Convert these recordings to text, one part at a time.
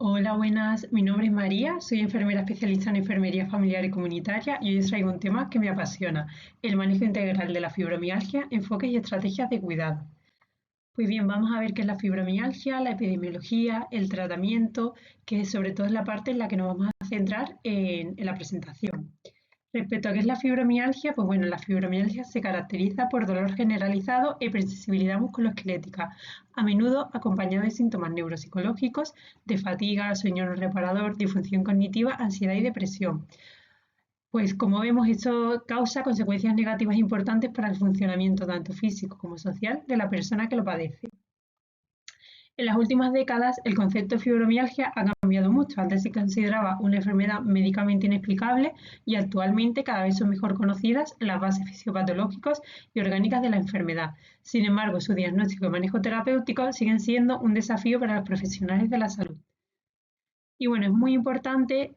Hola, buenas. Mi nombre es María, soy enfermera especialista en enfermería familiar y comunitaria y hoy os traigo un tema que me apasiona, el manejo integral de la fibromialgia, enfoques y estrategias de cuidado. Pues bien, vamos a ver qué es la fibromialgia, la epidemiología, el tratamiento, que sobre todo es la parte en la que nos vamos a centrar en la presentación. Respecto a qué es la fibromialgia, pues bueno, la fibromialgia se caracteriza por dolor generalizado e hipersensibilidad musculoesquelética, a menudo acompañado de síntomas neuropsicológicos de fatiga, sueño no reparador, disfunción cognitiva, ansiedad y depresión. Pues como vemos, esto causa consecuencias negativas importantes para el funcionamiento tanto físico como social de la persona que lo padece. En las últimas décadas, el concepto de fibromialgia ha cambiado mucho. Antes se consideraba una enfermedad médicamente inexplicable y actualmente cada vez son mejor conocidas las bases fisiopatológicas y orgánicas de la enfermedad. Sin embargo, su diagnóstico y manejo terapéutico siguen siendo un desafío para los profesionales de la salud. Y bueno, es muy importante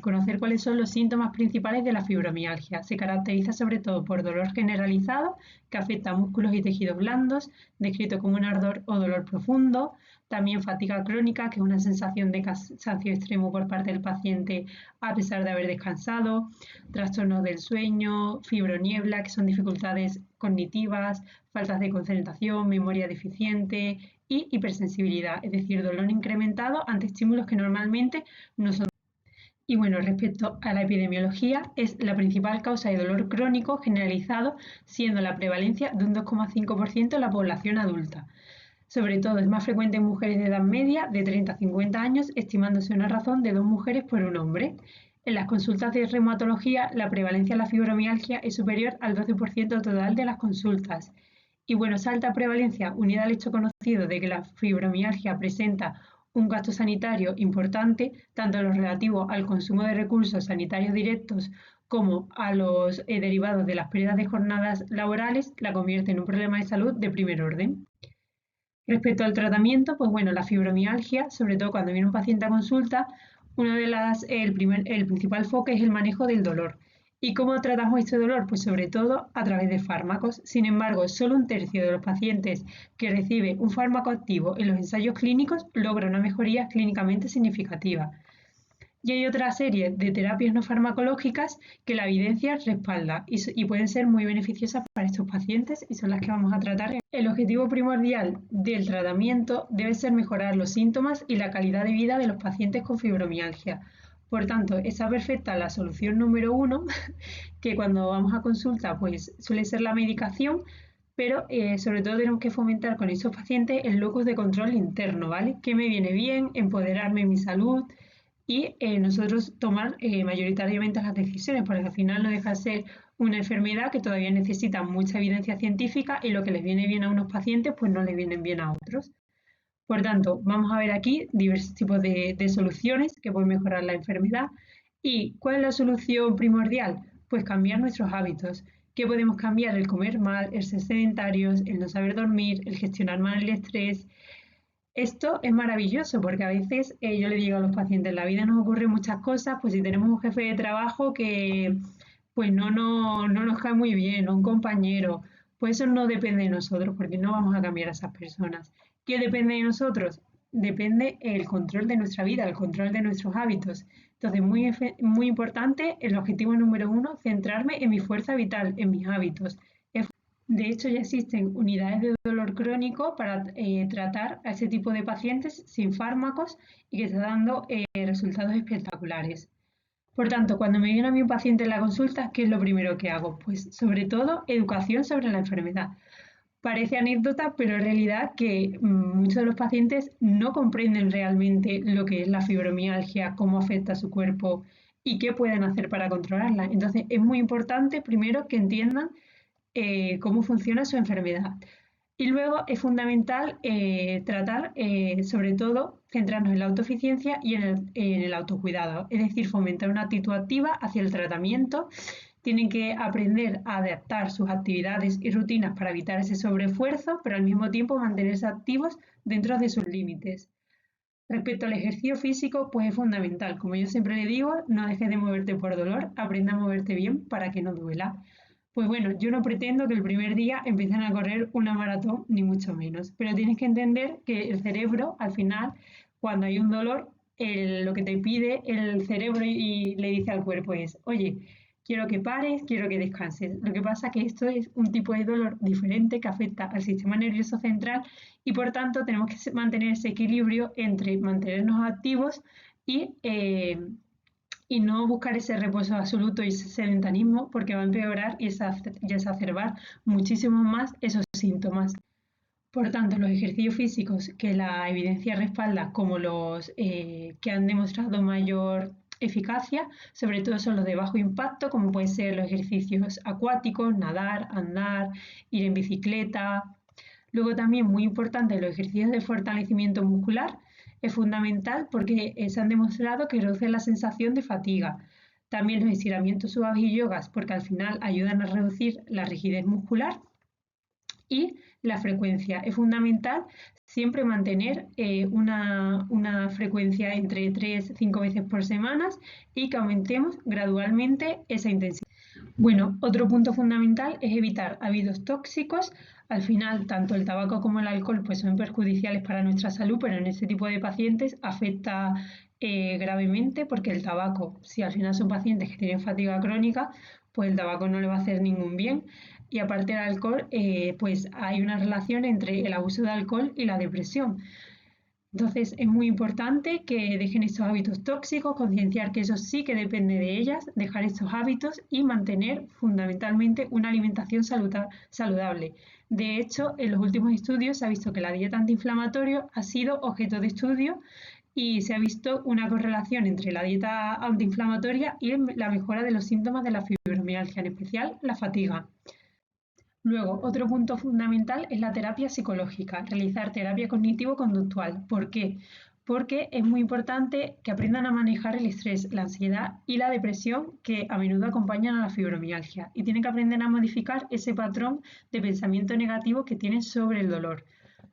conocer cuáles son los síntomas principales de la fibromialgia. Se caracteriza sobre todo por dolor generalizado, que afecta a músculos y tejidos blandos, descrito como un ardor o dolor profundo. También fatiga crónica, que es una sensación de cansancio extremo por parte del paciente a pesar de haber descansado. Trastornos del sueño, fibroniebla, que son dificultades cognitivas, faltas de concentración, memoria deficiente, y hipersensibilidad, es decir, dolor incrementado ante estímulos que normalmente no son. Y bueno, respecto a la epidemiología, es la principal causa de dolor crónico generalizado, siendo la prevalencia de un 2,5% en la población adulta. Sobre todo es más frecuente en mujeres de edad media, de 30 a 50 años, estimándose una razón de 2 mujeres por un hombre. En las consultas de reumatología, la prevalencia de la fibromialgia es superior al 12% total de las consultas. Y bueno, esa alta prevalencia, unida al hecho conocido de que la fibromialgia presenta un gasto sanitario importante, tanto en lo relativo al consumo de recursos sanitarios directos como a los derivados de las pérdidas de jornadas laborales, la convierte en un problema de salud de primer orden. Respecto al tratamiento, pues bueno, la fibromialgia, sobre todo cuando viene un paciente a consulta, el principal foco es el manejo del dolor. ¿Y cómo tratamos este dolor? Pues sobre todo a través de fármacos. Sin embargo, solo un tercio de los pacientes que recibe un fármaco activo en los ensayos clínicos logra una mejoría clínicamente significativa. Y hay otra serie de terapias no farmacológicas que la evidencia respalda y pueden ser muy beneficiosas para estos pacientes y son las que vamos a tratar. El objetivo primordial del tratamiento debe ser mejorar los síntomas y la calidad de vida de los pacientes con fibromialgia. Por tanto, está perfecta la solución número uno, que cuando vamos a consulta pues suele ser la medicación, pero sobre todo tenemos que fomentar con estos pacientes el locus de control interno, ¿vale? ¿Qué me viene bien? Empoderarme en mi salud, y nosotros tomar mayoritariamente las decisiones, porque al final no deja de ser una enfermedad que todavía necesita mucha evidencia científica y lo que les viene bien a unos pacientes pues no les vienen bien a otros. Por tanto, vamos a ver aquí diversos tipos de soluciones que pueden mejorar la enfermedad. ¿Y cuál es la solución primordial? Pues cambiar nuestros hábitos. ¿Qué podemos cambiar? El comer mal, el ser sedentarios, el no saber dormir, el gestionar mal el estrés. Esto es maravilloso porque a veces yo le digo a los pacientes, en la vida nos ocurren muchas cosas, pues si tenemos un jefe de trabajo que pues no nos cae muy bien, o un compañero, pues eso no depende de nosotros porque no vamos a cambiar a esas personas. ¿Qué depende de nosotros? Depende el control de nuestra vida, el control de nuestros hábitos. Entonces, muy importante, el objetivo número uno, centrarme en mi fuerza vital, en mis hábitos. De hecho, ya existen unidades de dolor crónico para tratar a ese tipo de pacientes sin fármacos y que está dando resultados espectaculares. Por tanto, cuando me viene a mí un paciente en la consulta, ¿qué es lo primero que hago? Pues sobre todo educación sobre la enfermedad. Parece anécdota, pero en realidad que muchos de los pacientes no comprenden realmente lo que es la fibromialgia, cómo afecta a su cuerpo y qué pueden hacer para controlarla. Entonces, es muy importante primero que entiendan cómo funciona su enfermedad. Y luego es fundamental tratar, sobre todo, centrarnos en la autoeficiencia y en el autocuidado, es decir, fomentar una actitud activa hacia el tratamiento. Tienen que aprender a adaptar sus actividades y rutinas para evitar ese sobreesfuerzo, pero al mismo tiempo mantenerse activos dentro de sus límites. Respecto al ejercicio físico, pues es fundamental. Como yo siempre le digo, no dejes de moverte por dolor, aprenda a moverte bien para que no duela. Pues bueno, yo no pretendo que el primer día empiecen a correr una maratón, ni mucho menos, pero tienes que entender que el cerebro, al final, cuando hay un dolor, lo que te pide el cerebro y le dice al cuerpo es, oye, quiero que pares, quiero que descanses. Lo que pasa es que esto es un tipo de dolor diferente que afecta al sistema nervioso central y por tanto tenemos que mantener ese equilibrio entre mantenernos activos y no buscar ese reposo absoluto y ese sedentarismo porque va a empeorar y exacerbar muchísimo más esos síntomas. Por tanto, los ejercicios físicos que la evidencia respalda como los que han demostrado mayor eficacia, sobre todo son los de bajo impacto, como pueden ser los ejercicios acuáticos, nadar, andar, ir en bicicleta. Luego también muy importante los ejercicios de fortalecimiento muscular. Es fundamental porque se han demostrado que reducen la sensación de fatiga. También los estiramientos suaves y yogas porque al final ayudan a reducir la rigidez muscular y la frecuencia. Es fundamental siempre mantener una frecuencia entre 3-5 veces por semana y que aumentemos gradualmente esa intensidad. Bueno, otro punto fundamental es evitar hábitos tóxicos. Al final, tanto el tabaco como el alcohol pues, son perjudiciales para nuestra salud, pero en este tipo de pacientes afecta gravemente porque el tabaco, si al final son pacientes que tienen fatiga crónica, pues el tabaco no le va a hacer ningún bien. Y aparte del alcohol, pues hay una relación entre el abuso de alcohol y la depresión. Entonces es muy importante que dejen estos hábitos tóxicos, concienciar que eso sí que depende de ellas, dejar estos hábitos y mantener fundamentalmente una alimentación saludable. De hecho, en los últimos estudios se ha visto que la dieta antiinflamatoria ha sido objeto de estudio y se ha visto una correlación entre la dieta antiinflamatoria y la mejora de los síntomas de la fibromialgia, en especial la fatiga. Luego, otro punto fundamental es la terapia psicológica, realizar terapia cognitivo-conductual. ¿Por qué? Porque es muy importante que aprendan a manejar el estrés, la ansiedad y la depresión que a menudo acompañan a la fibromialgia y tienen que aprender a modificar ese patrón de pensamiento negativo que tienen sobre el dolor.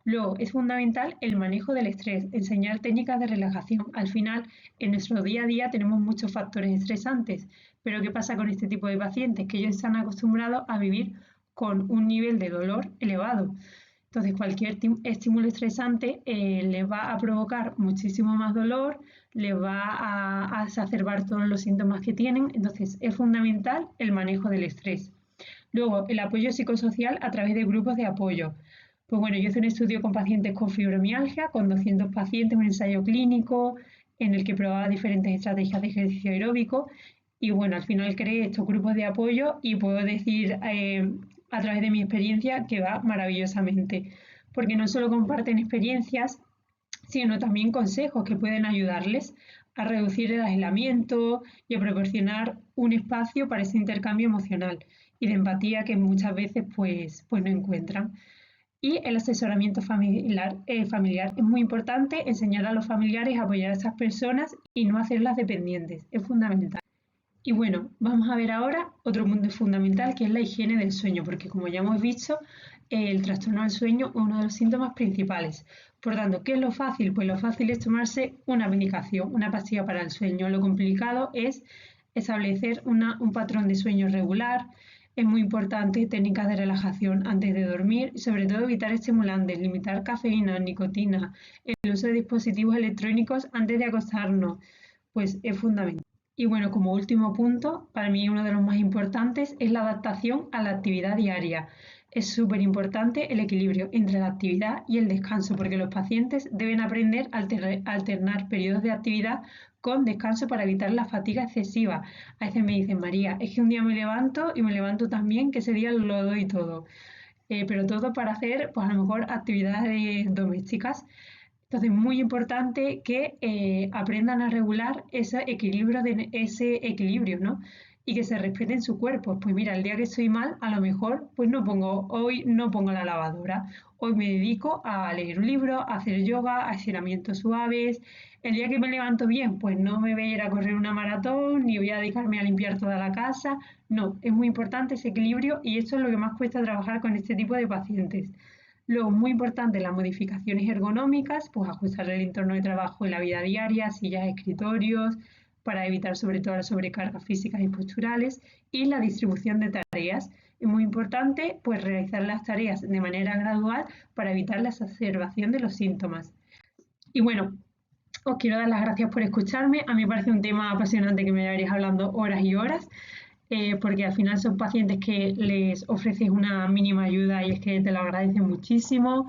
Luego, es fundamental el manejo del estrés, enseñar técnicas de relajación. Al final, en nuestro día a día tenemos muchos factores estresantes, pero ¿qué pasa con este tipo de pacientes? Que ellos están acostumbrados a vivir con un nivel de dolor elevado. Entonces, cualquier estímulo estresante les va a provocar muchísimo más dolor, les va a exacerbar todos los síntomas que tienen. Entonces, es fundamental el manejo del estrés. Luego, el apoyo psicosocial a través de grupos de apoyo. Pues bueno, yo hice un estudio con pacientes con fibromialgia, con 200 pacientes, un ensayo clínico en el que probaba diferentes estrategias de ejercicio aeróbico y bueno, al final creé estos grupos de apoyo y puedo decir a través de mi experiencia que va maravillosamente, porque no solo comparten experiencias, sino también consejos que pueden ayudarles a reducir el aislamiento y a proporcionar un espacio para ese intercambio emocional y de empatía que muchas veces pues no encuentran. Y el asesoramiento familiar es muy importante, enseñar a los familiares a apoyar a estas personas y no hacerlas dependientes, es fundamental. Y bueno, vamos a ver ahora otro punto fundamental que es la higiene del sueño, porque como ya hemos visto, el trastorno del sueño es uno de los síntomas principales. Por tanto, ¿qué es lo fácil? Pues lo fácil es tomarse una medicación, una pastilla para el sueño. Lo complicado es establecer un patrón de sueño regular. Es muy importante técnicas de relajación antes de dormir y sobre todo evitar estimulantes, limitar cafeína, nicotina, el uso de dispositivos electrónicos antes de acostarnos, pues es fundamental. Y bueno, como último punto, para mí uno de los más importantes es la adaptación a la actividad diaria. Es súper importante el equilibrio entre la actividad y el descanso, porque los pacientes deben aprender a alternar periodos de actividad con descanso para evitar la fatiga excesiva. A veces me dicen, María, es que un día me levanto y me levanto también que ese día lo doy todo. Pero todo para hacer, pues a lo mejor actividades domésticas. Entonces, muy importante que aprendan a regular ese equilibrio, ¿no? Y que se respeten su cuerpo. Pues mira, el día que estoy mal, a lo mejor, pues hoy no pongo la lavadora. Hoy me dedico a leer un libro, a hacer yoga, a estiramientos suaves. El día que me levanto bien, pues no me voy a ir a correr una maratón, ni voy a dedicarme a limpiar toda la casa. No, es muy importante ese equilibrio y esto es lo que más cuesta trabajar con este tipo de pacientes. Luego, muy importante, las modificaciones ergonómicas, pues ajustar el entorno de trabajo en la vida diaria, sillas, escritorios, para evitar sobre todo las sobrecargas físicas y posturales, y la distribución de tareas. Es muy importante pues realizar las tareas de manera gradual para evitar la exacerbación de los síntomas. Y bueno, Os quiero dar las gracias por escucharme. A mí me parece un tema apasionante que me llevaréis hablando horas y horas, porque al final son pacientes que les ofreces una mínima ayuda y es que te lo agradecen muchísimo.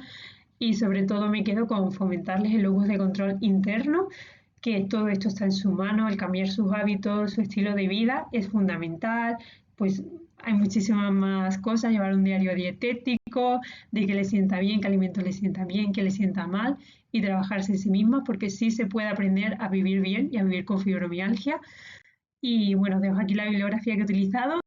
Y sobre todo me quedo con fomentarles el locus de control interno, que todo esto está en su mano, el cambiar sus hábitos, su estilo de vida es fundamental. Pues hay muchísimas más cosas, llevar un diario dietético, de que le sienta bien, qué alimentos le sienta bien, qué le sienta mal y trabajarse en sí misma, porque sí se puede aprender a vivir bien y a vivir con fibromialgia. Y bueno, dejo aquí la bibliografía que he utilizado